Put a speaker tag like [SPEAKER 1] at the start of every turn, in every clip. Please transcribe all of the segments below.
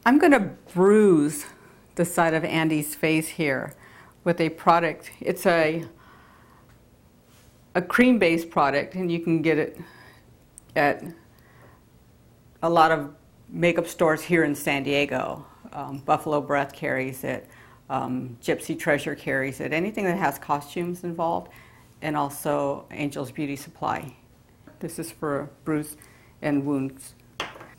[SPEAKER 1] I'm going to bruise the side of Andy's face here with a product. It's a cream-based product, and you can get it at a lot of makeup stores here in San Diego. Buffalo Breath carries it, Gypsy Treasure carries it, anything that has costumes involved, and also Angel's Beauty Supply. This is for bruise and wounds.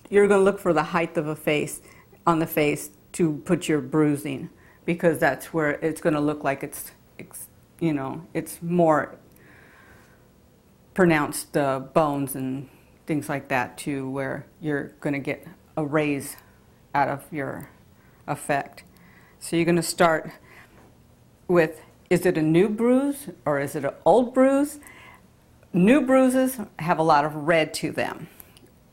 [SPEAKER 1] You're going to look for the height of a face on the face to put your bruising, because that's where it's going to look like it's more pronounced, the bones and things like that, to where you're going to get a raise out of your effect. So you're going to start with, is it a new bruise or is it an old bruise? New bruises have a lot of red to them.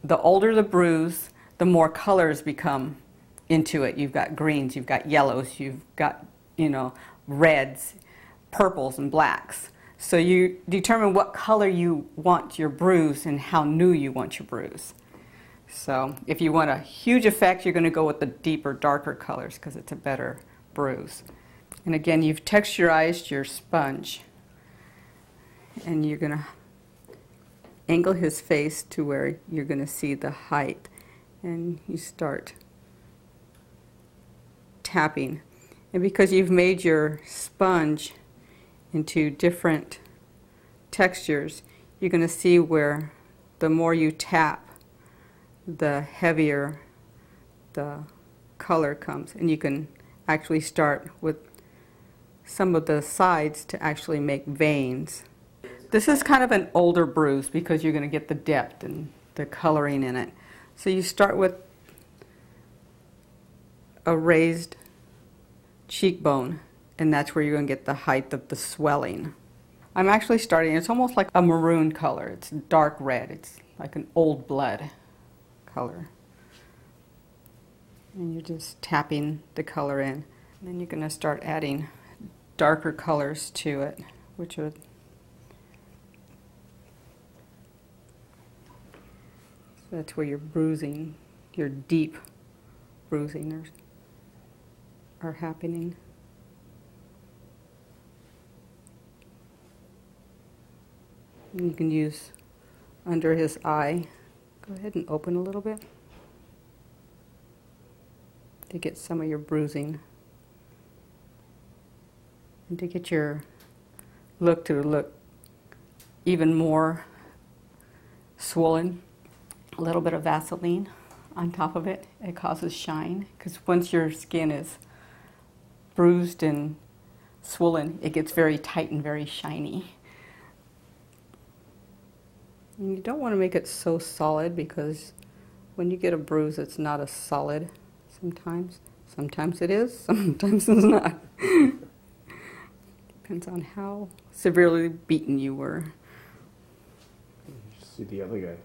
[SPEAKER 1] The older the bruise, the more colors become into it. You've got greens, you've got yellows, you've got, reds, purples, and blacks. So you determine what color you want your bruise and how new you want your bruise. So if you want a huge effect, you're going to go with the deeper, darker colors because it's a better bruise. And again, you've texturized your sponge, and you're going to angle his face to where you're going to see the height, and you start tapping. And because you've made your sponge into different textures, you're going to see where the more you tap, the heavier the color comes. And you can actually start with some of the sides to actually make veins. This is kind of an older bruise because you're going to get the depth and the coloring in it. So you start with a raised cheekbone, and that's where you're going to get the height of the swelling. I'm actually starting, it's almost like a maroon color. It's dark red. It's like an old blood color. And you're just tapping the color in. And then you're going to start adding darker colors to it, which would that's where your bruising, your deep bruising are happening. And you can use under his eye. Go ahead and open a little bit to get some of your bruising and to get your look to look even more swollen. A little bit of Vaseline on top of it. It causes shine, because once your skin is bruised and swollen, it gets very tight and very shiny. And you don't want to make it so solid, because when you get a bruise, it's not as solid sometimes. Sometimes it is, sometimes it's not. Depends on how severely beaten you were.
[SPEAKER 2] You should see the other guy.